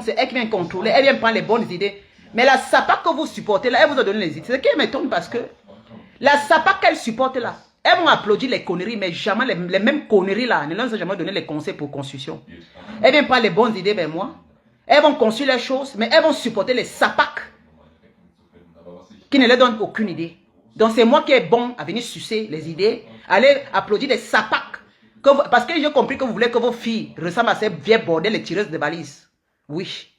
c'est elle qui vient contrôler, elle vient prendre les bonnes idées. Mais la SAPAC que vous supportez là, elle vous a donné les idées. C'est ce qui m'étonne parce que la SAPAC qu'elle supporte là, elles vont applaudir les conneries, mais jamais les mêmes conneries là. Ne leur ont jamais donné les conseils pour construction. Elles viennent prendre les bonnes idées vers moi. Elles vont construire les choses, mais elles vont supporter les SAPAC qui ne leur donnent aucune idée. Donc c'est moi qui est bon à venir sucer les idées, aller applaudir les SAPAC. Parce que j'ai compris que vous voulez que vos filles ressemblent à ces vieilles bordels, les tireuses de balises. Oui.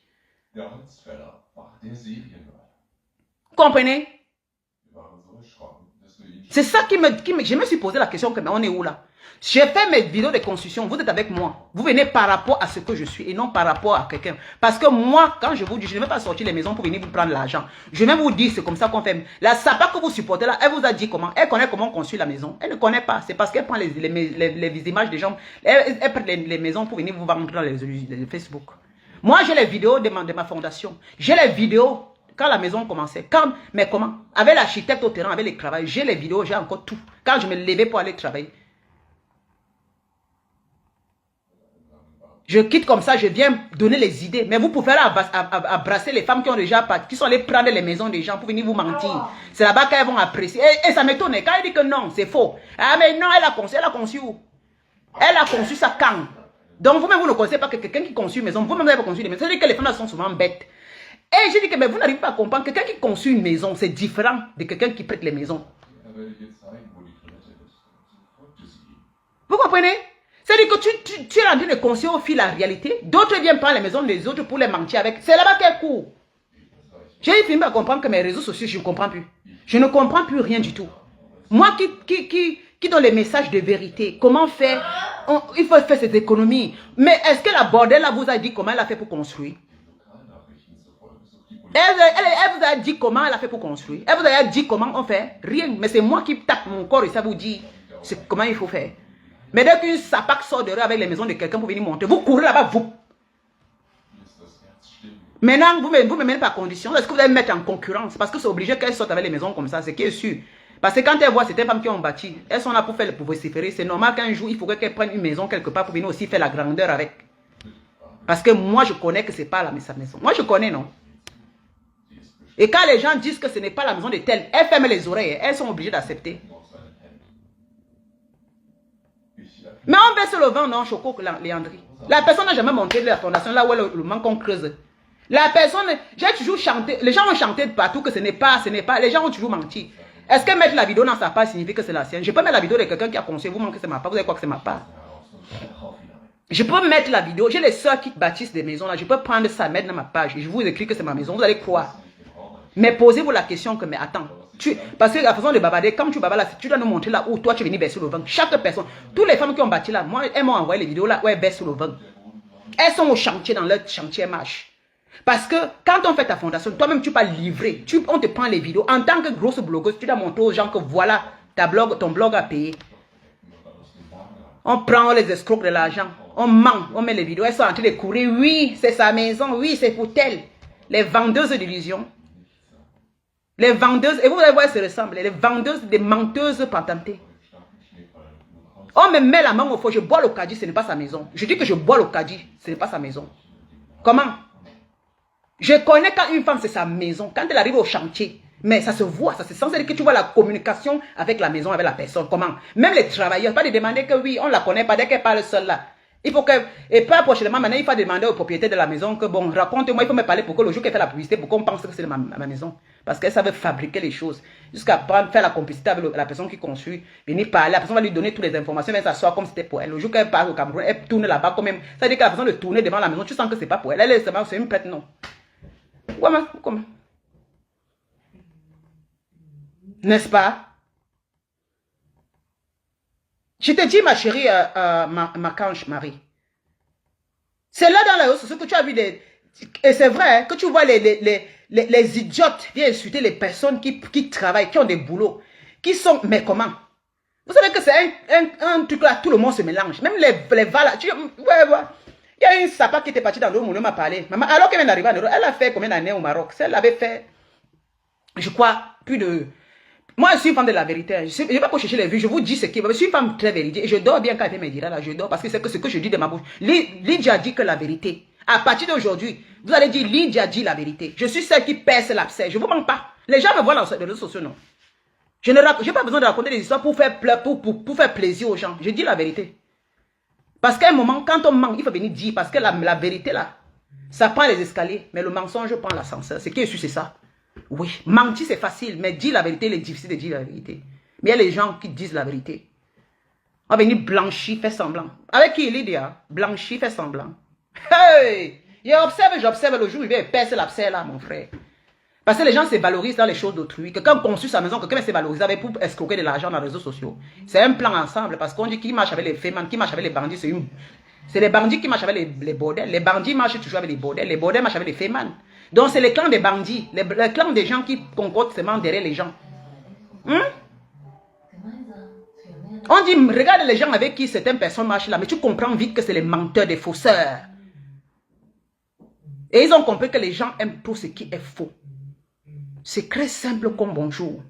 Comprenez? C'est ça je me suis posé la question, que, mais on est où là? J'ai fait mes vidéos de construction, vous êtes avec moi. Vous venez par rapport à ce que je suis et non par rapport à quelqu'un. Parce que moi, quand je vous dis, je ne vais pas sortir les maisons pour venir vous prendre l'argent. Je vais vous dire, c'est comme ça qu'on fait. La SAPAC que vous supportez là, elle vous a dit comment? Elle connaît comment on construit la maison. Elle ne connaît pas. C'est parce qu'elle prend les images des gens. Elle prend les maisons pour venir vous vendre dans les Facebook. Moi, j'ai les vidéos de ma fondation. J'ai les vidéos quand la maison commençait. Mais comment? Avec l'architecte au terrain, avec les travailleurs, j'ai les vidéos, j'ai encore tout. Quand je me levais pour aller travailler. Je quitte comme ça, je viens donner les idées. Mais vous pouvez abrasser les femmes qui ont déjà qui sont allées prendre les maisons des gens pour venir vous mentir. C'est là-bas qu'elles vont apprécier. Et ça m'étonne. Quand elle dit que non, c'est faux. Ah mais non, elle a conçu où? Elle a conçu ça quand? Donc vous-même, vous ne connaissez pas que quelqu'un qui conçut une maison. Vous-même, vous avez conçu des maisons. C'est-à-dire que les femmes sont souvent bêtes. Et j'ai dit que mais vous n'arrivez pas à comprendre. Quelqu'un qui conçut une maison, c'est différent de quelqu'un qui prête les maisons. Vous comprenez? C'est-à-dire que tu es en train de construire au fil la réalité. D'autres viennent prendre les maisons des autres pour les mentir avec. C'est là-bas qu'elle court. J'ai fini par comprendre que mes réseaux sociaux, je ne comprends plus. Je ne comprends plus rien du tout. Moi qui donne les messages de vérité, comment faire? Il faut faire ces économies. Mais est-ce que la bordelle là vous a dit comment elle a fait pour construire? Elle vous a dit comment elle a fait pour construire? Elle vous a dit comment on fait? Rien. Mais c'est moi qui tape mon corps et ça vous dit comment il faut faire. Mais dès qu'une SAPAC sort de rue avec les maisons de quelqu'un pour venir monter, vous courez là-bas, vous. Maintenant, vous ne me mettez pas à condition. Est-ce que vous allez me mettre en concurrence? Parce que c'est obligé qu'elles sortent avec les maisons comme ça, c'est qui est sûr. Parce que quand elles voient certaines femmes qui ont bâti, elles sont là pour vociférer. C'est normal qu'un jour, il faudrait qu'elles prennent une maison quelque part pour venir aussi faire la grandeur avec. Parce que moi, je connais que ce n'est pas sa maison. Moi, je connais, non? Et quand les gens disent que ce n'est pas la maison de telle, elles ferment les oreilles. Elles sont obligées d'accepter. Mais on baisse le vent, non, Choco, Léandrie. La personne n'a jamais monté de la fondation là où le manque qu'on creuse. La personne, j'ai toujours chanté, les gens ont chanté de partout que ce n'est pas, les gens ont toujours menti. Est-ce que mettre la vidéo dans sa page signifie que c'est la sienne? Je peux mettre la vidéo de quelqu'un qui a conseillé, vous manquez que c'est ma part, vous avez quoi que c'est ma part? Je peux mettre la vidéo, j'ai les soeurs qui bâtissent des maisons là, je peux prendre ça, mettre dans ma page, et je vous écris que c'est ma maison, vous allez croire. Mais posez-vous la question que, mais attends, parce que la façon de bavarder, quand tu bavardes là, tu dois nous montrer là où toi tu es venu baisser le vent. Chaque personne, toutes les femmes qui ont bâti là, moi, elles m'ont envoyé les vidéos là où elles baissent le vent. Elles sont au chantier, dans leur chantier marche. Parce que quand on fait ta fondation, toi-même tu peux livrer, on te prend les vidéos. En tant que grosse blogueuse, tu dois montrer aux gens que voilà, ton blog a payé. On prend les escrocs de l'argent, on ment, on met les vidéos, elles sont en train de courir, oui, c'est sa maison, oui, c'est pour tel. Les vendeuses d'illusions. Les vendeuses, et vous allez voir, elles se ressemblent. Les vendeuses, des menteuses patentées. On me met la main au feu, je bois le caddie, ce n'est pas sa maison. Je dis que je bois le caddie, ce n'est pas sa maison. Comment? Je connais quand une femme, c'est sa maison. Quand elle arrive au chantier, mais ça se voit, ça se sent. C'est-à-dire que tu vois la communication avec la maison, avec la personne. Comment? Même les travailleurs, pas de demander que oui, on ne la connaît pas, dès qu'elle parle seule là. Il faut que, et pas prochainement, maintenant, il faut demander au propriétaire de la maison que, bon, raconte-moi, il faut me parler pour que le jour qu'elle fait la publicité, pour qu'on pense que c'est ma maison. Parce qu'elle savait fabriquer les choses. Jusqu'à faire la complicité avec la personne qui construit, venir parler, la personne va lui donner toutes les informations, elle s'assoit comme si c'était pour elle. Le jour qu'elle part au Cameroun, elle tourne là-bas quand même. Ça veut dire que la personne de tourner devant la maison, tu sens que c'est pas pour elle. Elle est seulement, c'est une prête, non. Comment? N'est-ce pas? Je te dis, ma chérie, ma canche, Marie. C'est là dans la hausse, ce que tu as vu, et c'est vrai, hein, que tu vois les idiotes viennent insulter les personnes qui travaillent, qui ont des boulots, qui sont, mais comment? Vous savez que c'est un truc là, tout le monde se mélange. Même les valas, ouais. Il y a une SAPAC qui était partie dans l'eau, mon homme m'a parlé. Maman, alors qu'elle vient d'arriver en Europe, elle a fait combien d'années au Maroc? Elle avait fait, je crois, plus de... Moi, je suis une femme de la vérité. Je ne vais pas chercher les vues. Je vous dis ce qui est. Je suis une femme très véridique. Et je dors bien quand elle me dira là. Je dors parce que c'est ce que je dis de ma bouche. Lydia dit que la vérité. À partir d'aujourd'hui, vous allez dire, Lydia dit la vérité. Je suis celle qui perce l'abcès. Je ne vous manque pas. Les gens me voient dans les réseaux sociaux, non. Je n'ai pas besoin de raconter des histoires pour faire plaisir aux gens. Je dis la vérité. Parce qu'à un moment, quand on ment, il faut venir dire. Parce que la vérité, là, ça prend les escaliers. Mais le mensonge prend l'ascenseur. Ce qui est sûr, c'est ça. Oui, mentir, c'est facile. Mais dire la vérité, il est difficile de dire la vérité. Mais il y a les gens qui disent la vérité. On va venir blanchir, faire semblant. Avec qui Lydia? Blanchir, faire semblant. Hey! J'observe le jour où il vient percer l'abcès là, mon frère. Parce que les gens se valorisent dans les choses d'autrui. Quelqu'un construit sa maison, quelqu'un se valorise avec pour escroquer de l'argent dans les réseaux sociaux. C'est un plan ensemble. Parce qu'on dit qui marche avec les fémans, qui marche avec les bandits, c'est les bandits qui marchent avec les bordels. Les bandits marchent toujours avec les bordels. Les bordels marchent avec les fémans. Donc c'est les clans des bandits. Les clans des gens qui concordent seulement derrière les gens. On dit, regarde les gens avec qui certaines personnes marchent là, mais tu comprends vite que c'est les menteurs, des fausseurs. Et ils ont compris que les gens aiment tout ce qui est faux. C'est très simple comme bonjour.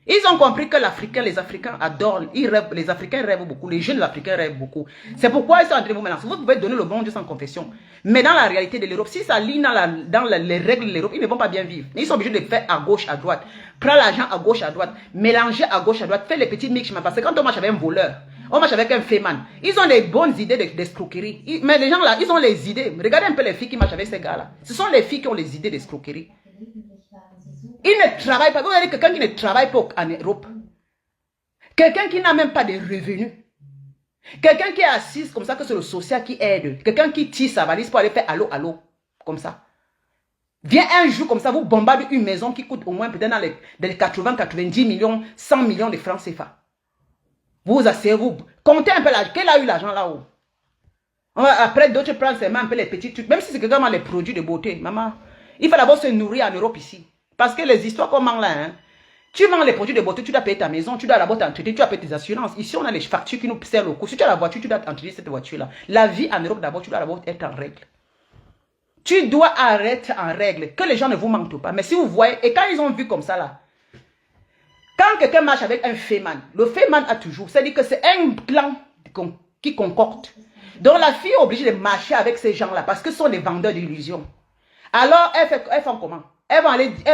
Ils ont compris que les Africains adorent, les Africains rêvent beaucoup, les jeunes Africains rêvent beaucoup. C'est pourquoi ils sont en train de vous menacer. Vous pouvez donner le bon Dieu sans confession. Mais dans la réalité de l'Europe, si ça lie dans les règles de l'Europe, ils ne vont pas bien vivre. Ils sont obligés de faire à gauche, à droite. Prends l'argent à gauche, à droite. Mélanger à gauche, à droite. Fais les petits mix. Parce que quand on marche avec un voleur, on marche avec un féman. Ils ont des bonnes idées d'escroquerie. Mais les gens là, ils ont les idées. Regardez un peu les filles qui marchent avec ces gars là. Ce sont les filles qui ont les idées d'escroquerie. Ils ne travaillent pas. Vous avez quelqu'un qui ne travaille pas en Europe. Quelqu'un qui n'a même pas de revenus. Quelqu'un qui est assis comme ça, que c'est le social qui aide. Quelqu'un qui tire sa valise pour aller faire allô, allô. Comme ça. Viens un jour comme ça, vous bombardez une maison qui coûte au moins peut-être dans les 80, 90 millions, 100 millions de francs CFA. Vous vous asseyez, vous comptez un peu l'argent. Quel a eu l'argent là-haut? Après, d'autres prennent seulement un peu les petits trucs. Même si c'est que vraiment les produits de beauté. Maman, il faut d'abord se nourrir en Europe ici. Parce que les histoires qu'on mange là, hein, tu manges les produits de beauté, tu dois payer ta maison, tu dois d'abord t'entretenir, tu dois payer tes assurances. Ici, on a les factures qui nous servent au coup. Si tu as la voiture, tu dois entretenir cette voiture-là. La vie en Europe, d'abord, tu dois d'abord être en règle. Tu dois arrêter en règle. Que les gens ne vous mentent pas. Mais si vous voyez, et quand ils ont vu comme ça là, quand quelqu'un marche avec un féman, le féman a toujours, c'est-à-dire que c'est un plan qui concorde. Donc la fille est obligée de marcher avec ces gens-là parce que ce sont des vendeurs d'illusions. Alors, elles font comment? Elles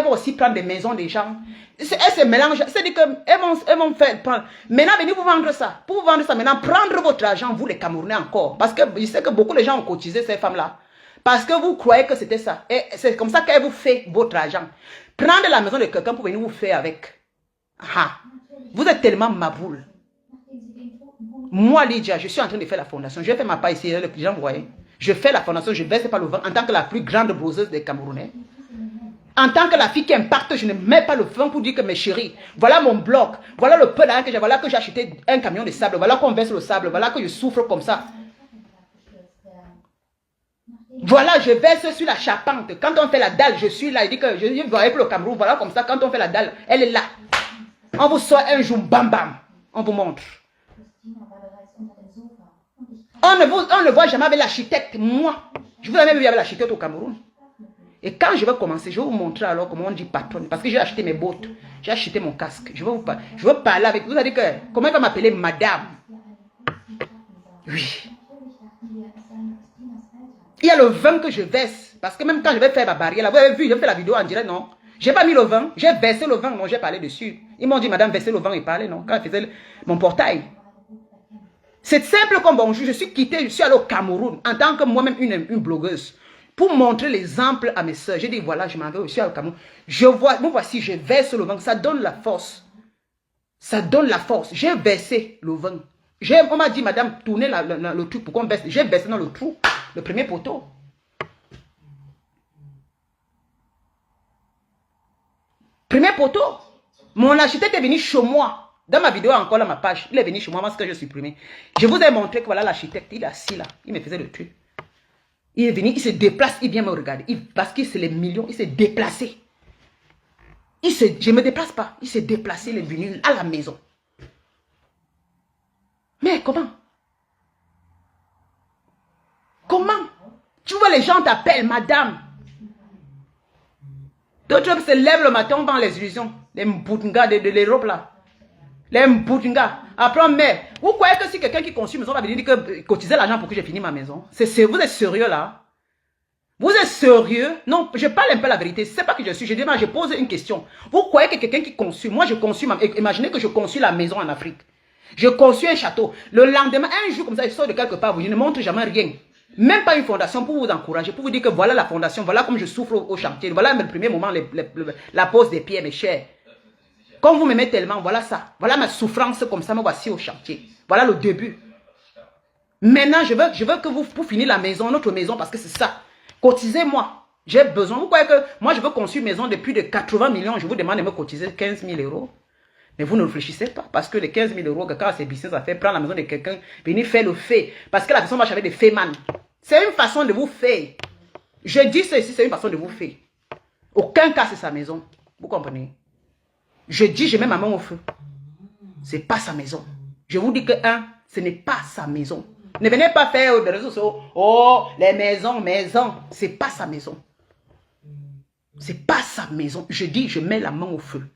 vont aussi prendre des maisons des gens. Elles se mélangent. C'est-à-dire qu'elles vont faire prendre. Maintenant, venez vous vendre ça. Pour vous vendre ça, maintenant, prendre votre argent, vous les Camerounais encore. Parce que je sais que beaucoup de gens ont cotisé ces femmes-là. Parce que vous croyez que c'était ça. Et c'est comme ça qu'elle vous fait votre argent. Prendre la maison de quelqu'un pour venir vous faire avec. Ah, vous êtes tellement maboule. Moi, Lydia, je suis en train de faire la fondation. Je vais faire ma part ici. Les gens, vous voyez. Je fais la fondation, je verse pas le vent en tant que la plus grande broseuse des Camerounais. En tant que la fille qui impacte, je ne mets pas le vent pour dire que mes chéris, voilà mon bloc, voilà le peu d'argent que j'ai, voilà que j'ai acheté un camion de sable, voilà qu'on verse le sable, voilà que je souffre comme ça. Voilà, je verse sur la charpente. Quand on fait la dalle, je suis là. Il dit que je vais pour le Cameroun. Voilà comme ça, quand on fait la dalle, elle est là. On vous sort un jour, bam bam. On vous montre. On ne voit jamais avec l'architecte. Moi, je vous ai même vu avec l'architecte au Cameroun. Et quand je vais commencer, je vais vous montrer alors comment on dit patronne. Parce que j'ai acheté mes bottes. J'ai acheté mon casque. Je veux parler avec vous. Vous allez dire que, comment il va m'appeler madame? Oui. Il y a le vin que je verse. Parce que même quand je vais faire ma barrière, là, vous avez vu, je fais la vidéo en direct, non? J'ai pas mis le vin. J'ai versé le vin. Non, j'ai parlé dessus. Ils m'ont dit, madame, versez le vin et parlez, non? Quand je faisais mon portail. C'est simple comme bonjour. Je suis quitté, je suis allé au Cameroun en tant que moi-même une blogueuse. Pour montrer l'exemple à mes soeurs. J'ai dit, voilà, je m'en vais aussi au Cameroun. Vous voici, je verse le vin. Ça donne la force. Ça donne la force. J'ai versé le vin. On m'a dit, madame, tournez le truc pour qu'on verse. J'ai versé dans le trou, le premier poteau. Premier poteau. Mon architecte est venu chez moi. Dans ma vidéo encore, dans ma page, il est venu chez moi, parce que je supprimé. Je vous ai montré que voilà l'architecte, il est assis là. Il me faisait le truc. Il est venu, il se déplace, il vient me regarder. Parce que c'est les millions, il s'est déplacé. Je ne me déplace pas. Il s'est déplacé, il est venu à la maison. Mais comment? Comment? Tu vois, les gens t'appellent madame. D'autres se lèvent le matin, on vend les illusions. Les mboutingas de l'Europe là. Les mboutingas. Après, mais vous croyez que si quelqu'un qui construit une maison va venir dire que cotiser l'argent pour que j'ai fini ma maison? Vous êtes sérieux là? sérieux? Non, je parle un peu la vérité. C'est pas que je suis. Je pose une question. Vous croyez que quelqu'un qui conçut, moi je conçus, imaginez que je conçus la maison en Afrique. Je conçus un château. Le lendemain, un jour comme ça, je sors de quelque part, je ne montre jamais rien. Même pas une fondation pour vous encourager, pour vous dire que voilà la fondation, voilà comme je souffre au chantier. Voilà le premier moment, la pose des pieds, mes chers. Comme vous m'aimez tellement, voilà ça. Voilà ma souffrance comme ça, me voici au chantier. Voilà le début. Maintenant, je veux que vous, pour finir la maison, notre maison, parce que c'est ça. Cotisez-moi. J'ai besoin. Vous croyez que moi, je veux construire une maison de plus de 80 millions. Je vous demande de me cotiser 15 000 euros. Mais vous ne réfléchissez pas. Parce que les 15 000 euros, quand c'est business à faire, prendre la maison de quelqu'un, venir faire le fait. Parce que la personne marche avec des faits, man. C'est une façon de vous faire. Je dis ceci, c'est une façon de vous faire. Aucun cas, c'est sa maison. Vous comprenez? Je dis, je mets ma main au feu. C'est pas sa maison. Je vous dis que, ce n'est pas sa maison. Ne venez pas faire des réseaux sociaux. Oh, les maisons. C'est pas sa maison. C'est pas sa maison. Je dis, je mets la main au feu.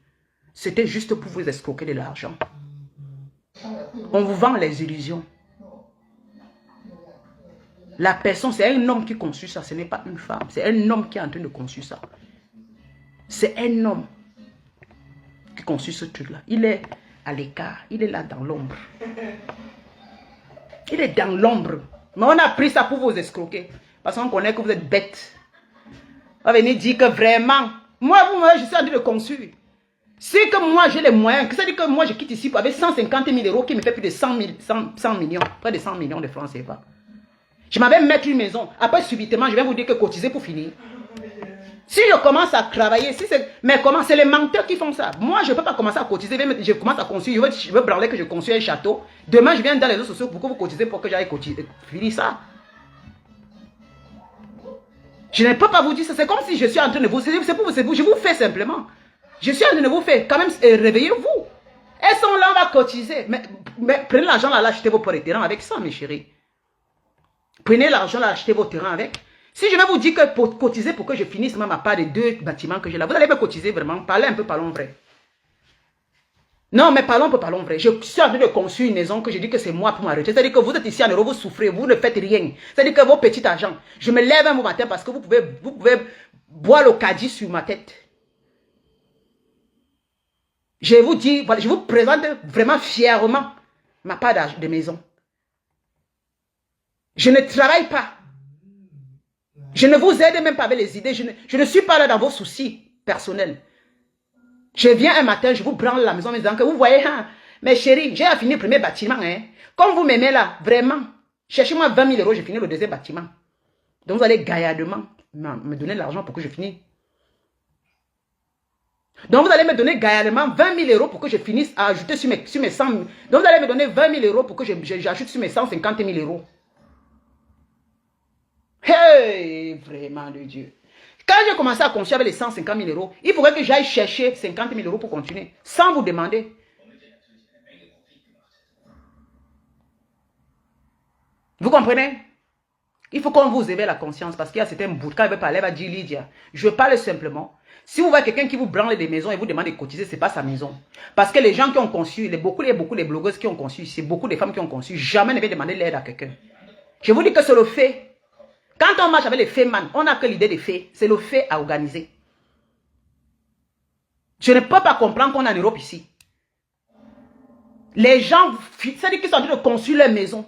C'était juste pour vous escroquer de l'argent. On vous vend les illusions. La personne, c'est un homme qui conçut ça. Ce n'est pas une femme. C'est un homme qui est en train de conçu ça. C'est un homme qui conçut ce truc-là. Il est à l'écart. Il est là dans l'ombre. Il est dans l'ombre. Mais on a pris ça pour vous escroquer. Parce qu'on connaît que vous êtes bêtes. On va venir dire que vraiment, moi, je suis en train de construire. C'est que moi, j'ai les moyens. C'est-à-dire que moi, je quitte ici avec 150 000 euros qui me fait plus de 100 millions. Près de 100 millions de francs CFA. Je m'avais mettre une maison. Après, subitement, je vais vous dire que cotiser pour finir. Si je commence à travailler, mais comment? C'est les menteurs qui font ça. Moi, je ne peux pas commencer à cotiser. Je commence à construire. Je veux branler que je construis un château. Demain, je viens dans les réseaux sociaux pour que vous cotisez pour que j'aille finir ça. Je ne peux pas vous dire ça. C'est comme si je suis en train de vous... C'est pour vous. Je vous fais simplement. Je suis en train de vous faire. Quand même, réveillez-vous. Elles sont là, on va cotiser. Mais prenez l'argent là, achetez vos terrains avec ça, mes chéris. Prenez l'argent là, achetez vos terrains avec. Si je vais vous dire que pour cotiser pour que je finisse ma part des 2 bâtiments que j'ai là, vous allez me cotiser vraiment. Parlez un peu, parlons vrai. Non, mais parlons vrai. Je suis en train de construire une maison que je dis que c'est moi pour m'arrêter. C'est-à-dire que vous êtes ici en Europe, vous souffrez, vous ne faites rien. C'est-à-dire que vos petits argents, je me lève un matin parce que vous pouvez boire le caddie sur ma tête. Je vous dis, voilà, je vous présente vraiment fièrement ma part de maison. Je ne travaille pas. Je ne vous aide même pas avec les idées. Je ne suis pas là dans vos soucis personnels. Je viens un matin, je vous branle la maison en me disant que vous voyez, hein, mes chéris, j'ai fini le premier bâtiment. Hein. Comme vous m'aimez là, vraiment, cherchez-moi 20 000 euros, j'ai fini le deuxième bâtiment. Donc vous allez gaillardement me donner l'argent pour que je finisse. Donc vous allez me donner gaillardement 20 000 euros pour que je finisse à ajouter sur mes 100 000. Donc vous allez me donner 20 000 euros pour que j'ajoute sur mes 150 000 euros. Hey, vraiment de Dieu. Quand j'ai commencé à construire avec les 150 000 euros, il faudrait que j'aille chercher 50 000 euros pour continuer, sans vous demander. Vous comprenez? Il faut qu'on vous éveille la conscience, parce qu'il y a certains bouts, quand il veut parler, il va dire Lydia, je parle simplement. Si vous voyez quelqu'un qui vous branle des maisons et vous demande de cotiser, ce n'est pas sa maison. Parce que les gens qui ont conçu, il y a beaucoup de blogueuses qui ont conçu, c'est beaucoup de femmes qui ont conçu, jamais ne vais demander l'aide à quelqu'un. Je vous dis que c'est le fait. Quand on marche avec les faits, man, on n'a que l'idée des faits. C'est le fait à organiser. Je ne peux pas comprendre qu'on est en Europe ici. Les gens, c'est-à-dire qu'ils sont en train de construire leur maison.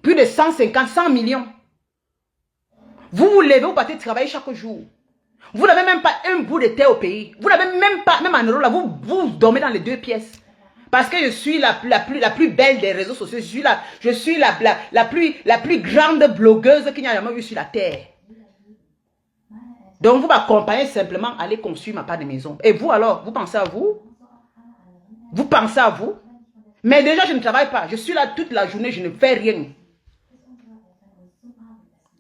Plus de 150, 100 millions. Vous vous levez, vous partez travailler chaque jour. Vous n'avez même pas un bout de terre au pays. Vous n'avez même pas, même en Europe, là, vous dormez dans les 2 pièces. Parce que je suis la plus belle des réseaux sociaux. Je suis la plus grande blogueuse qu'il n'y a jamais eu sur la terre. Donc vous m'accompagnez simplement à aller construire ma part de maison. Et vous alors, vous pensez à vous? Vous pensez à vous? Mais déjà, je ne travaille pas. Je suis là toute la journée, je ne fais rien.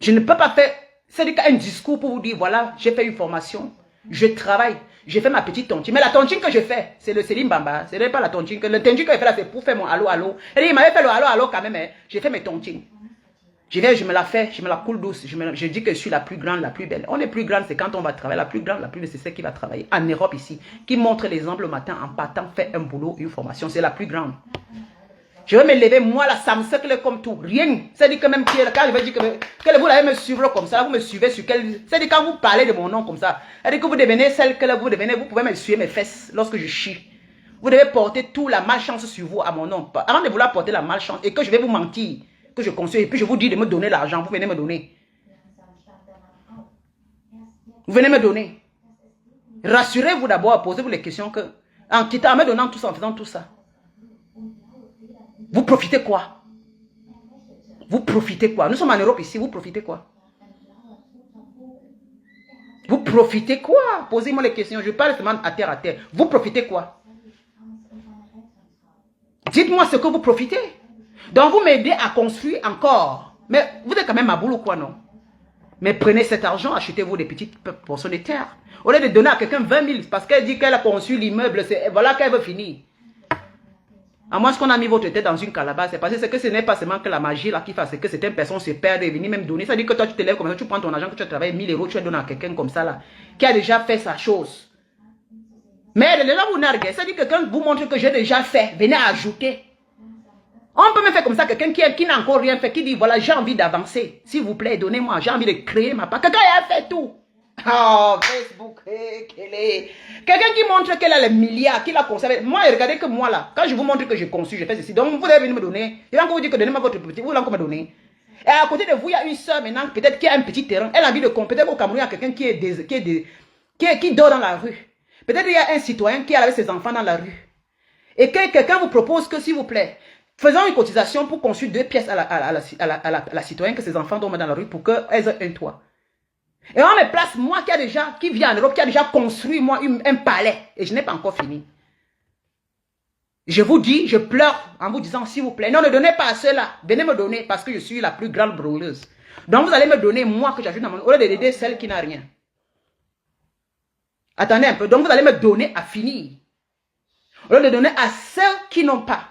Je ne peux pas faire, c'est un discours pour vous dire, voilà, j'ai fait une formation, je travaille. J'ai fait ma petite tontine. Mais la tontine que je fais, c'est le Céline Bamba. Ce n'est pas la tontine. Le tontine que je fais là, c'est pour faire mon allô. Et il m'avait fait le allô quand même. Hein. J'ai fait mes tontines. Je viens, je me la fais, je me la coule douce. Je dis que je suis la plus grande, la plus belle. On est plus grande, c'est quand on va travailler. La plus grande, la plus belle, c'est celle qui va travailler. En Europe ici. Qui montre l'exemple le matin en partant, fait un boulot, une formation. C'est la plus grande. Je vais me lever, moi, là, ça me secle comme tout. Rien. C'est-à-dire que même quand je vais dire que vous allez me suivre comme ça, vous me suivez sur quel... C'est-à-dire quand vous parlez de mon nom comme ça, c'est-à-dire que vous devenez celle que vous devenez, vous pouvez me suivre mes fesses lorsque je chie. Vous devez porter toute la malchance sur vous à mon nom. Avant de vouloir porter la malchance et que je vais vous mentir, que je conçois, et puis je vous dis de me donner l'argent, vous venez me donner. Vous venez me donner. Rassurez-vous d'abord, posez-vous les questions que, en quittant, en me donnant tout ça, en faisant tout ça, vous profitez quoi? Vous profitez quoi? Nous sommes en Europe ici, vous profitez quoi? Vous profitez quoi? Posez-moi les questions, je parle seulement à terre à terre. Vous profitez quoi? Dites-moi ce que vous profitez. Donc vous m'aidez à construire encore. Mais vous êtes quand même à boulot quoi, non? Mais prenez cet argent, achetez-vous des petites portions de terre. Au lieu de donner à quelqu'un 20 000, parce qu'elle dit qu'elle a conçu l'immeuble, voilà qu'elle veut finir. À moins qu'on a mis votre tête dans une calabasse, c'est parce que ce n'est pas seulement que la magie là qui fait, c'est que certaines personnes se perdent et venir même donner. Ça veut dire que toi tu te lèves comme ça, tu prends ton argent, que tu as travaillé 1000 €, tu le donnes à quelqu'un comme ça là, qui a déjà fait sa chose. Mais là vous narguez, ça veut dire que quand vous montrez que j'ai déjà fait, venez ajouter. On peut même faire comme ça, quelqu'un qui n'a encore rien fait, qui dit voilà, j'ai envie d'avancer. S'il vous plaît, donnez-moi, j'ai envie de créer ma part. Quelqu'un a fait tout. Oh, Facebook, quelqu'un qui montre qu'elle a les milliards, qu'il a conservé. Moi, regardez que moi là, quand je vous montre que j'ai conçu, je fais ceci. Donc, vous devez venir me donner. Je vais encore vous dire que donnez-moi votre petit, vous allez encore me donner. Et à côté de vous, il y a une soeur maintenant, peut-être qui a un petit terrain. Elle a envie de compter. Peut-être au Cameroun, il y a quelqu'un qui dort dans la rue. Peut-être il y a un citoyen qui est avec ses enfants dans la rue. Et que quelqu'un vous propose que, s'il vous plaît, faisons une cotisation pour construire 2 pièces à la citoyenne, que ses enfants dorment dans la rue pour qu'elles aient un toit. Et on me place, moi qui vis en Europe, qui a déjà construit moi un palais. Et je n'ai pas encore fini. Je vous dis, je pleure en vous disant, s'il vous plaît, non, ne donnez pas à ceux-là. Venez me donner parce que je suis la plus grande brûleuse. Donc vous allez me donner, moi, que j'ajoute dans mon... Au lieu d'aider celle qui n'a rien. Attendez un peu. Donc vous allez me donner à finir. Au lieu de donner à ceux qui n'ont pas.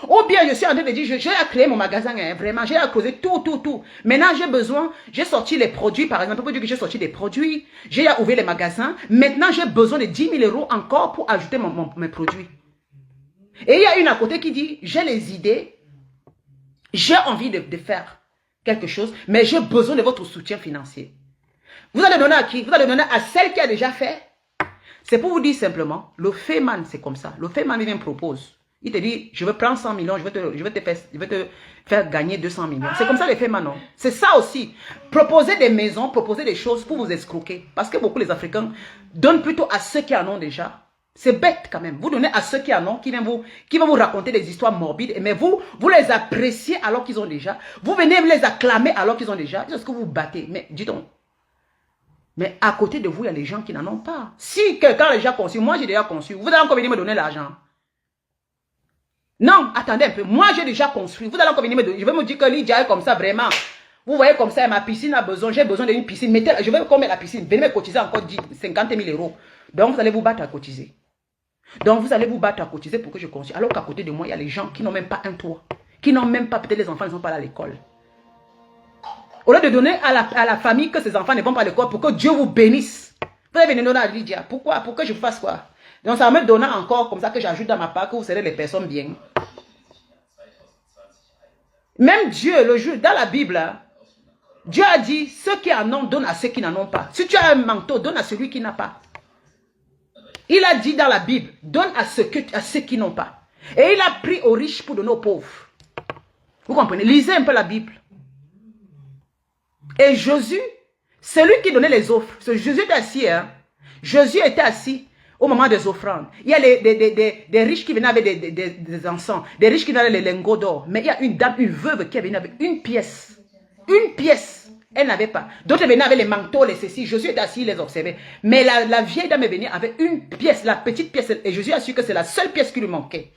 Ou bien je suis en train de dire, j'ai à créer mon magasin, hein, vraiment, j'ai à creuser tout. Maintenant, j'ai besoin, j'ai sorti les produits, par exemple, pour dire que j'ai sorti des produits, j'ai à ouvrir les magasins. Maintenant, j'ai besoin de 10 000 € encore pour ajouter mes produits. Et il y a une à côté qui dit, j'ai les idées, j'ai envie de faire quelque chose, mais j'ai besoin de votre soutien financier. Vous allez donner à qui? Vous allez donner à celle qui a déjà fait. C'est pour vous dire simplement, le Fayman, c'est comme ça. Le Fayman, il vient propose. Il te dit, je veux prendre 100 millions, je vais te faire gagner 200 millions. C'est comme ça les Fayman, non? C'est ça aussi. Proposer des maisons, proposer des choses pour vous escroquer. Parce que beaucoup les Africains donnent plutôt à ceux qui en ont déjà. C'est bête quand même. Vous donnez à ceux qui en ont, qui vont vous raconter des histoires morbides. Mais vous les appréciez alors qu'ils ont déjà. Vous venez les acclamer alors qu'ils ont déjà. C'est ce que vous battez. Mais dis donc. Mais à côté de vous, il y a les gens qui n'en ont pas. Si quelqu'un a déjà conçu, moi j'ai déjà conçu, vous allez encore venir me donner l'argent. Non, attendez un peu. Moi, j'ai déjà construit. Vous allez encore venir me donner. Je vais me dire que Lydia est comme ça, vraiment. Vous voyez comme ça, ma piscine a besoin. J'ai besoin d'une piscine. Je vais combien la piscine? Venez me cotiser encore 50 000 €. Donc, vous allez vous battre à cotiser. Donc, vous allez vous battre à cotiser pour que je construise. Alors qu'à côté de moi, il y a les gens qui n'ont même pas un toit. Qui n'ont même pas, peut-être les enfants ne sont pas à l'école. Au lieu de donner à la famille que ces enfants ne vont pas à l'école pour que Dieu vous bénisse. Vous allez venir donner à Lydia. Pourquoi? Pour que je fasse quoi? Donc, ça va me donner encore comme ça que j'ajoute dans ma part que vous serez les personnes bien. Même Dieu, le jour, dans la Bible, Dieu a dit, ceux qui en ont, donnent à ceux qui n'en ont pas. Si tu as un manteau, donne à celui qui n'a pas. Il a dit dans la Bible, donne à ceux qui n'ont pas. Et il a pris aux riches pour donner aux pauvres. Vous comprenez? Lisez un peu la Bible. Et Jésus, celui qui donnait les offres, Jésus était assis, hein? Jésus était assis au moment des offrandes. Il y a des riches qui venaient avec des encens, des riches qui venaient avec les lingots d'or. Mais il y a une dame, une veuve qui est venue avec une pièce. Une pièce. Elle n'avait pas. D'autres venaient avec les manteaux, les ceci. Jésus était assis, il les observait. Mais la vieille dame est venue avec une pièce, la petite pièce. Et Jésus a su que c'est la seule pièce qui lui manquait.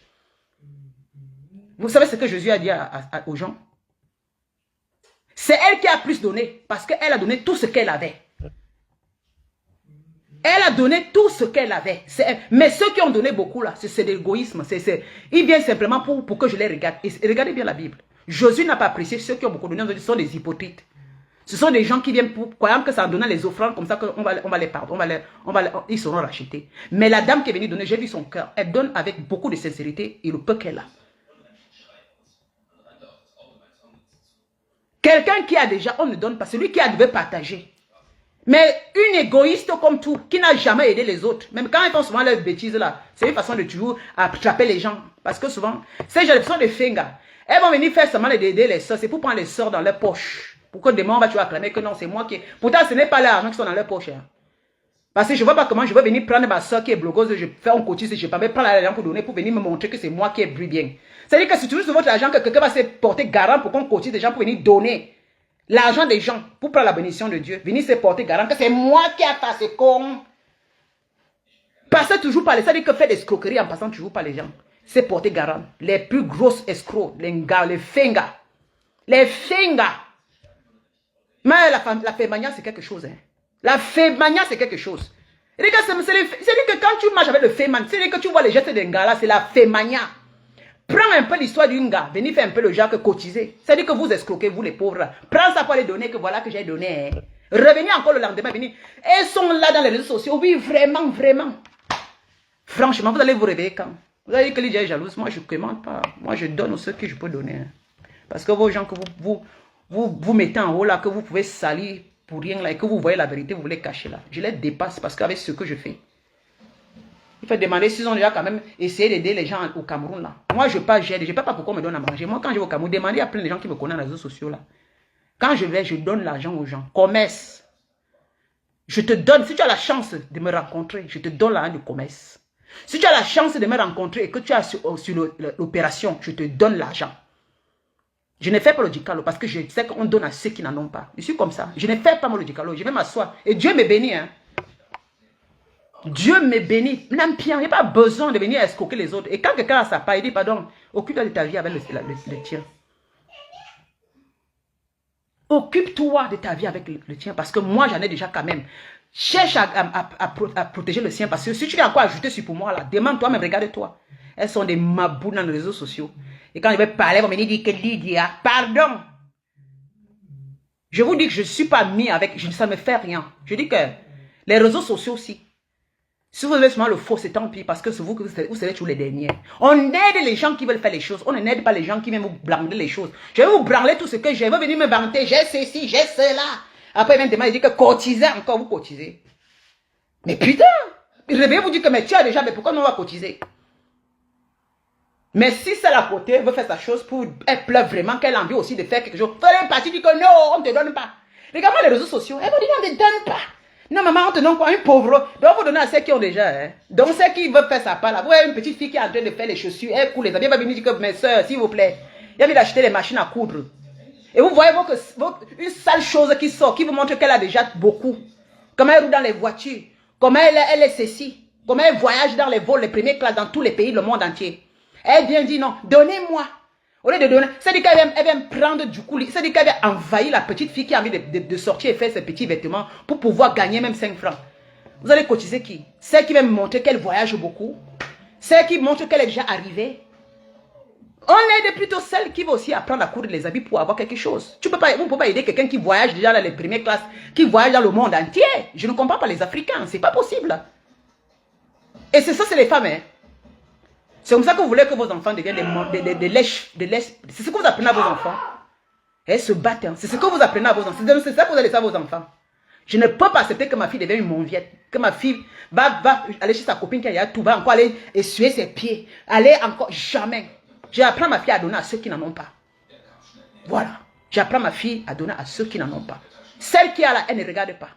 Vous savez ce que Jésus a dit aux gens? C'est elle qui a plus donné. Parce qu'elle a donné tout ce qu'elle avait. Elle a donné tout ce qu'elle avait. Mais ceux qui ont donné beaucoup là, c'est de l'égoïsme. Ils viennent simplement pour que je les regarde. Et regardez bien la Bible. Jésus n'a pas apprécié ceux qui ont beaucoup donné. Ce sont des hypocrites. Ce sont des gens qui viennent pour croyant que ça en donnant les offrandes comme ça qu'on va les pardonner. Ils seront rachetés. Mais la dame qui est venue donner, j'ai vu son cœur. Elle donne avec beaucoup de sincérité et le peu qu'elle a. Quelqu'un qui a déjà, on ne donne pas. Celui qui a devait partager. Mais une égoïste comme tout, qui n'a jamais aidé les autres, même quand ils font souvent leurs bêtises là, c'est une façon de toujours attraper les gens. Parce que souvent, ces gens sont des fingas. Elles vont venir faire seulement d'aider les soeurs, c'est pour prendre les soeurs dans leur poche. Pour que demain, on va toujours acclamer que non, c'est moi qui... Pourtant, ce n'est pas l'argent qui sont dans leur poche. Hein. Parce que je ne vois pas comment je vais venir prendre ma soeur qui est blogueuse, je fais un cotise, je ne vais pas prendre l'argent pour donner, pour venir me montrer que c'est moi qui ai pris bien. C'est-à-dire que c'est toujours sur votre argent que quelqu'un va se porter garant pour qu'on cotise des gens pour venir donner. L'argent des gens pour prendre la bénédiction de Dieu. Venir se porter garant que c'est moi qui ai fait ce con. Passez toujours par les... C'est-à-dire que faire des escroqueries en passant toujours par les gens. C'est porter garant. Les plus grosses escrocs, les gars, les fingas. Les fingas. Mais la fémania, c'est quelque chose. Hein. La fémania, c'est quelque chose. C'est-à-dire que quand tu marches avec le féman, c'est-à-dire que tu vois les gestes d'un gars là, c'est la fémania. Prends un peu l'histoire d'un gars, venez faire un peu le genre que cotiser. C'est-à-dire que vous escroquez, vous les pauvres. Prends ça pour les donner, que voilà que j'ai donné. Hein. Revenez encore le lendemain, venez. Elles sont là dans les réseaux sociaux. Oui, vraiment, vraiment. Franchement, vous allez vous réveiller quand? Vous allez dire que Lydia est jalouse. Moi, je ne commande pas. Moi, je donne aux ceux que je peux donner. Hein. Parce que vos gens que vous mettez en haut là, que vous pouvez salir pour rien là, et que vous voyez la vérité, vous voulez cacher là. Je les dépasse parce qu'avec ce que je fais. Il faut demander s'ils ont déjà quand même essayé d'aider les gens au Cameroun là. Moi, je pas j'aide, je ne sais pas pourquoi on me donne à manger. Moi, quand je vais au Cameroun, demandez à plein de gens qui me connaissent dans les réseaux sociaux là. Quand je vais, je donne l'argent aux gens. Commerce. Je te donne, si tu as la chance de me rencontrer, je te donne l'argent de commerce. Si tu as la chance de me rencontrer et que tu as sur l'opération, je te donne l'argent. Je ne fais pas le dicalo parce que je sais qu'on donne à ceux qui n'en ont pas. Je suis comme ça. Je ne fais pas le dicalo. Je vais m'asseoir. Et Dieu me bénit. Hein. Dieu me bénit. Même Pierre, il n'y a pas besoin de venir escroquer les autres. Et quand quelqu'un a sa part, il dit, pardon, occupe-toi de ta vie avec le tien. Occupe-toi de ta vie avec le tien. Parce que moi, j'en ai déjà quand même. Cherche à protéger le sien. Parce que si tu viens encore ajouter sur pour moi, là, demande toi-même, regarde-toi. Elles sont des mabous dans les réseaux sociaux. Et quand je vais parler, elles vont venir dire que Lydia, pardon. Je vous dis que je ne suis pas mis avec, ça ne me fait rien. Je dis que les réseaux sociaux aussi. Si vous avez seulement le faux, c'est tant pis parce que c'est vous serez tous les derniers. On aide les gens qui veulent faire les choses. On n'aide pas les gens qui viennent vous branler les choses. Je vais vous branler tout ce que j'ai. Vous venir me vanter. J'ai ceci, j'ai cela. Après, ils viennent demander que cotisez encore, vous cotisez. Mais putain, je vais vous dire que mais tu as déjà, mais pourquoi on va cotiser? Mais si celle à côté veut faire sa chose pour elle pleure vraiment qu'elle a envie aussi de faire quelque chose, vous allez partir dire que non, on ne te donne pas. Regarde-moi les réseaux sociaux, elle va dire on ne te donne pas. Non, maman, on te donne quoi? Un pauvre. Donc, vous donnez à ceux qui ont déjà. Hein. Donc, ceux qui veulent faire sa part là. Vous voyez une petite fille qui est en train de faire les chaussures. Elle coule les habits. Elle va venir dire que mes soeurs, s'il vous plaît, il y a envie d'acheter les machines à coudre. Et vous voyez une sale chose qui sort, qui vous montre qu'elle a déjà beaucoup. Comment elle roule dans les voitures. Comment elle est ceci. Comment elle voyage dans les vols, les premières classes dans tous les pays, le monde entier. Elle vient dire non, donnez-moi. Au lieu de donner, c'est-à-dire qu'elle vient prendre du coup, c'est-à-dire qu'elle vient envahir la petite fille qui a envie de sortir et faire ses petits vêtements pour pouvoir gagner même 5 francs. Vous allez cotiser qui? Celle qui vient me montrer qu'elle voyage beaucoup. Celle qui montre qu'elle est déjà arrivée. On aide plutôt celle qui va aussi apprendre à coudre les habits pour avoir quelque chose. Vous ne pouvez pas aider quelqu'un qui voyage déjà dans les premières classes, qui voyage dans le monde entier. Je ne comprends pas les Africains, c'est pas possible. Et c'est ça, c'est les femmes, hein. C'est comme ça que vous voulez que vos enfants deviennent des lèches. C'est ce que vous apprenez à vos enfants. Elles se battent. Hein. C'est ce que vous apprenez à vos enfants. C'est ça que vous allez faire à vos enfants. Je ne peux pas accepter que ma fille devienne une monviette. Que ma fille va aller chez sa copine qui a tout, va encore aller essuyer ses pieds. Aller encore, jamais. J'apprends ma fille à donner à ceux qui n'en ont pas. Voilà. J'apprends ma fille à donner à ceux qui n'en ont pas. Celle qui a là, elle ne regarde pas.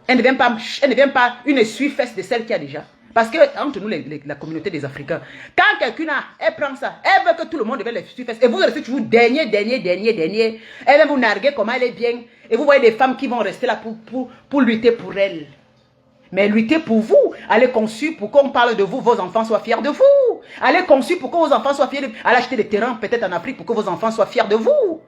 Elle ne devient pas une essuie-fesse de celle qui a déjà. Parce que, entre nous, la communauté des Africains, quand quelqu'un a, elle prend ça, elle veut que tout le monde devienne les essuie-fesses. Et vous restez toujours dernier. Elle va vous narguer comment elle est bien. Et vous voyez des femmes qui vont rester là pour lutter pour elle. Mais lutter pour vous. Allez conçu pour qu'on parle de vous, vos enfants soient fiers de vous. Allez conçu pour que vos enfants soient fiers de vous. Allez acheter des terrains peut-être en Afrique pour que vos enfants soient fiers de vous.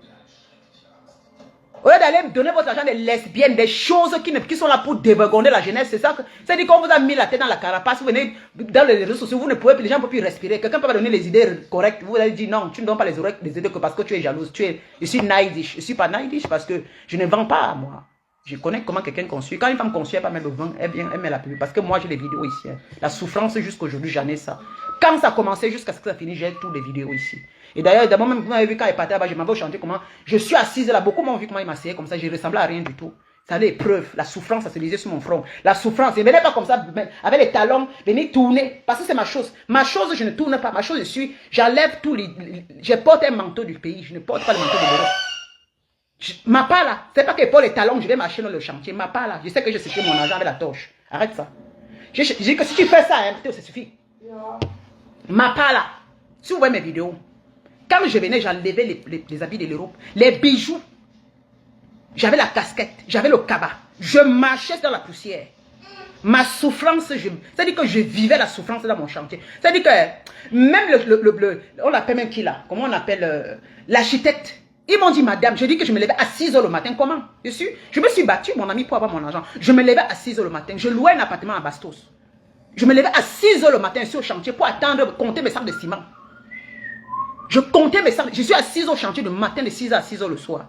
Au lieu d'aller donner votre argent des lesbiennes, des choses qui sont là pour dévergonder la jeunesse, c'est ça. C'est-à-dire qu'on vous a mis la tête dans la carapace, vous venez dans les réseaux sociaux, vous ne pouvez plus, les gens ne peuvent plus respirer. Quelqu'un peut pas donner les idées correctes. Vous allez dire non, tu ne donnes pas les idées que parce que tu es jalouse. Je suis naïdish. Je ne suis pas naïdish parce que je ne vends pas, moi. Je connais comment quelqu'un conçue. Quand une femme conçue, elle ne va pas mettre le vent, elle met la pub. Parce que moi, j'ai les vidéos ici. Hein. La souffrance jusqu'à aujourd'hui, j'en ai ça. Quand ça a commencé jusqu'à ce que ça finisse, j'ai toutes les vidéos ici. Et d'ailleurs, d'abord même, vous m'avez vu quand il partait là-bas, je m'avais chanté comment. Je suis assise là, beaucoup m'ont vu comment il m'asseyait comme ça, je ressemblais à rien du tout. Ça avait les preuves, la souffrance, ça se lisait sur mon front. La souffrance, il ne venait pas comme ça, avec les talons, venir tourner. Parce que c'est ma chose. Ma chose, je ne tourne pas. Ma chose, j'enlève tous les. Je porte un manteau du pays, je ne porte pas le manteau de l'Europe. Ma part là, c'est pas que pour les talons, je vais marcher dans le chantier. Ma part là, je sais que je séchais mon argent avec la torche. Arrête ça. Je dis que si tu fais ça, hein, ça suffit. Ma part là, si vous voyez mes vidéos, quand je venais, j'enlevais les habits de l'Europe, les bijoux. J'avais la casquette, j'avais le cabas. Je marchais dans la poussière. Ma souffrance, c'est-à-dire que je vivais la souffrance dans mon chantier. C'est-à-dire que même on l'appelle même qui là? Comment on appelle l'architecte? Ils m'ont dit, madame, je dis que je me levais à 6 h le matin. Comment? Je me suis battu, mon ami, pour avoir mon argent. Je me levais à 6 h le matin. Je louais un appartement à Bastos. Je me levais à 6 h le matin sur le chantier pour attendre, compter mes sacs de ciment. Je comptais mes sacs. Je suis à 6 h au chantier le matin, de 6 h à 6 h le soir.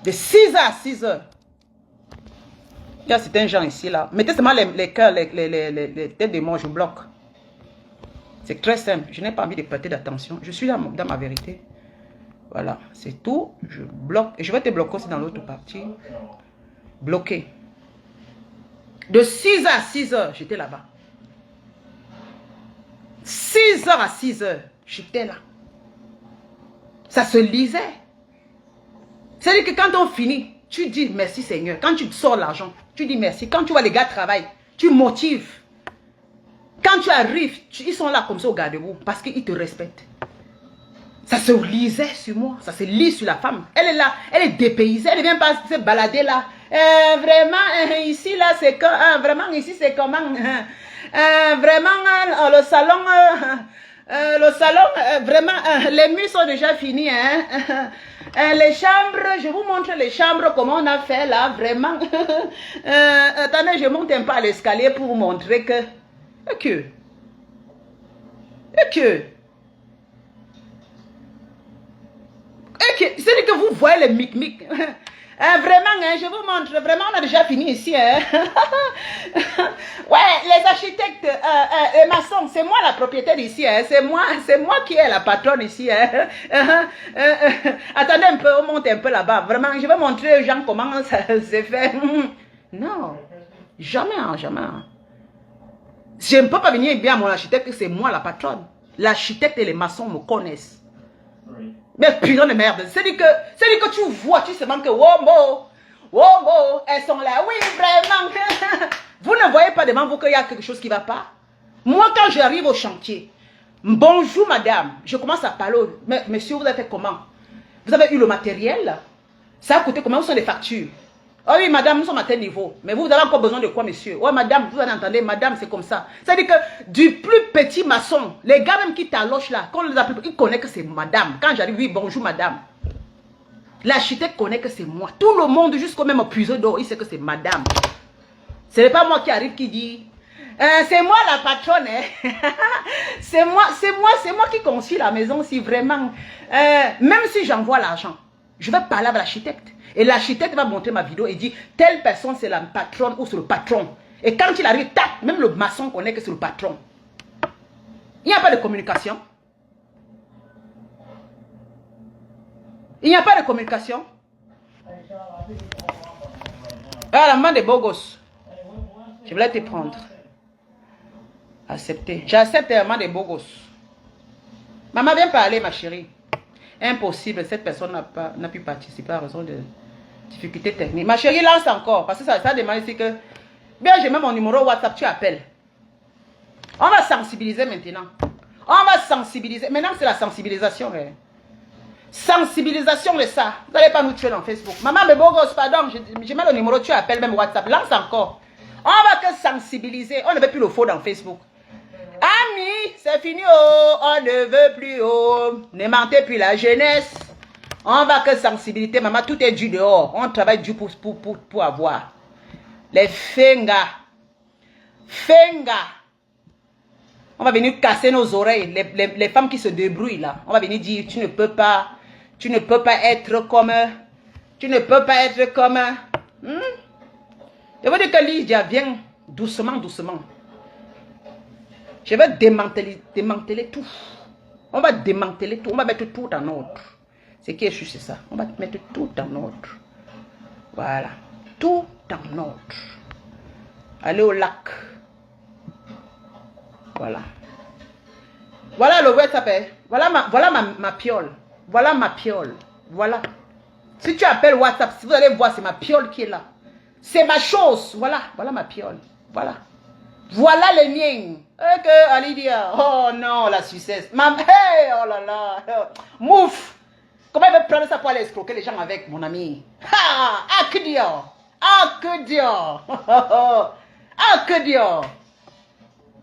De 6 h à 6 h. Il y a certains gens ici, là. Mettez seulement les cœurs, les têtes de mort, je bloque. C'est très simple. Je n'ai pas envie de prêter d'attention. Je suis dans ma vérité. Voilà, c'est tout. Je bloque. Et je vais te bloquer aussi dans l'autre partie. Bloqué. De 6 h à 6 h, j'étais là-bas. 6 h à 6 h, j'étais là. Ça se lisait. C'est-à-dire que quand on finit, tu dis merci Seigneur. Quand tu sors l'argent, tu dis merci. Quand tu vois les gars travailler, tu motives. Quand tu arrives, ils sont là comme ça au garde-vous parce qu'ils te respectent. Ça se lisait sur moi, ça se lit sur la femme. Elle est là, elle est dépaysée, elle ne vient pas se balader là. Vraiment, ici là, c'est que, vraiment, ici c'est comment. Vraiment, le salon, vraiment, les murs sont déjà finis. Hein. Les chambres, je vous montre les chambres, comment on a fait là, vraiment. Attendez, je monte un peu à l'escalier pour vous montrer que. C'est que vous voyez les mic-mic. Vraiment, hein, je vous montre. Vraiment, on a déjà fini ici. Hein. Ouais, les architectes, les maçons, c'est moi la propriétaire ici. Hein. C'est moi qui est la patronne ici. Hein. Attendez un peu, on monte un peu là-bas. Vraiment, je vais montrer aux gens comment ça se fait. Non, jamais, hein, jamais. Je ne peux pas venir bien à mon architecte, c'est moi la patronne. L'architecte et les maçons me connaissent. Oui. Mais putain de merde, c'est-à-dire que tu vois, tu sais même que Wombo, elles sont là, oui, vraiment. Vous ne voyez pas devant vous qu'il y a quelque chose qui ne va pas? Moi, quand j'arrive au chantier, bonjour madame, je commence à parler, mais monsieur, vous avez fait comment? Vous avez eu le matériel? Ça a coûté combien? Où sont les factures? Oh oui, madame, nous sommes à tel niveau. Mais vous avez encore besoin de quoi, monsieur? Ouais, madame, vous entendez, madame, c'est comme ça. C'est-à-dire que du plus petit maçon, les gars même qui t'allochent là, quand on les appelle, ils connaissent que c'est madame. Quand j'arrive, oui, bonjour, madame. L'architecte connaît que c'est moi. Tout le monde, jusqu'au même puiseau d'or, il sait que c'est madame. Ce n'est pas moi qui arrive qui dit, c'est moi la patronne. Hein. c'est moi qui conçue la maison, si vraiment. Même si j'envoie l'argent, je vais parler avec l'architecte. Et l'architecte va montrer ma vidéo et dit, telle personne c'est la patronne ou c'est le patron. Et quand il arrive, tac, même le maçon connaît que c'est le patron. Il n'y a pas de communication. Il n'y a pas de communication. Ah, la main des beaux gosses. Je voulais te prendre. Accepter. J'accepte la main des beaux gosses. Maman, viens parler, ma chérie. Impossible, cette personne n'a pu participer à raison de difficultés techniques. Ma chérie, lance encore, parce que ça demande ici que, bien, j'ai même mon numéro WhatsApp, tu appelles. On va sensibiliser maintenant. On va sensibiliser. Maintenant, c'est la sensibilisation. Hein. Sensibilisation de ça. Vous n'allez pas nous tuer dans Facebook. Maman, mais beau gosse, pardon, je mets le numéro, tu appelles même WhatsApp. Lance encore. On va que sensibiliser. On ne veut plus le faux dans Facebook. Amis, c'est fini, oh, on ne veut plus, oh, ne mentez plus la jeunesse. On va que sensibilité, maman, tout est dû dehors. On travaille du pour avoir. Les fengas. On va venir casser nos oreilles. Les femmes qui se débrouillent là. On va venir dire, tu ne peux pas être comme. Tu ne peux pas être comme. Je veux dire que Lydia vient doucement, doucement. Je vais démanteler tout. On va démanteler tout. On va mettre tout en ordre. Ce qui est juste, c'est ça. On va mettre tout en ordre. Voilà. Tout en ordre. Allez au lac. Voilà. Voilà le WhatsApp. Voilà ma piole. Voilà ma piole. Voilà. Si tu appelles WhatsApp, si vous allez voir, c'est ma piole qui est là. C'est ma chose. Voilà. Voilà ma piole. Voilà. Voilà les miens. Ok, Alidia. Oh non, la sucesse. Hey, oh là là. Mouf. Comment elle veut prendre ça pour aller escroquer les gens avec, mon ami? Ah, que Dieu. Ah, que Dieu. Ah, que Dieu.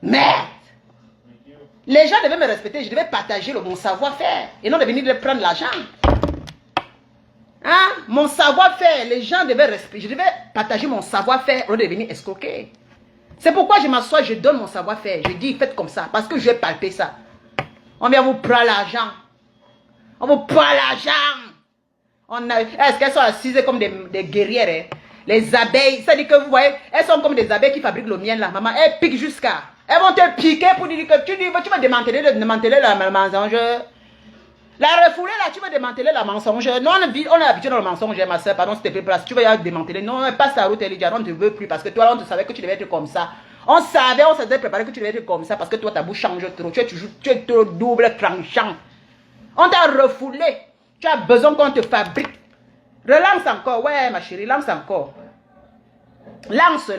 Merde. Les gens devaient me respecter. Je devais partager mon savoir-faire. Et non de venir prendre l'argent. Hein? Mon savoir-faire. Les gens devaient respecter. Je devais partager mon savoir-faire au lieu de venir escroquer. C'est pourquoi je m'assois, je donne mon savoir-faire. Je dis, faites comme ça. Parce que je vais palper ça. On vient vous prendre l'argent. On vous prend l'argent. Est-ce qu'elles sont assises comme des guerrières? Hein? Les abeilles, ça dit que vous voyez, elles sont comme des abeilles qui fabriquent le miel là. Maman, elles piquent jusqu'à. Elles vont te piquer pour dire que tu vas démanteler la mensonge. La refoulée là, tu vas démanteler la mensonge. Non, on est habitué dans le mensonge, ma soeur, pardon, s'il te plaît, place. Tu vas y démanteler. Non, passe ta route, Lydia, on ne te veut plus parce que toi, on te savait que tu devais être comme ça. On s'était préparé que tu devais être comme ça parce que toi, ta bouche change trop. Tu es trop double tranchant. On t'a refoulé. Tu as besoin qu'on te fabrique. Relance encore. Ouais, ma chérie, lance encore. Lancez.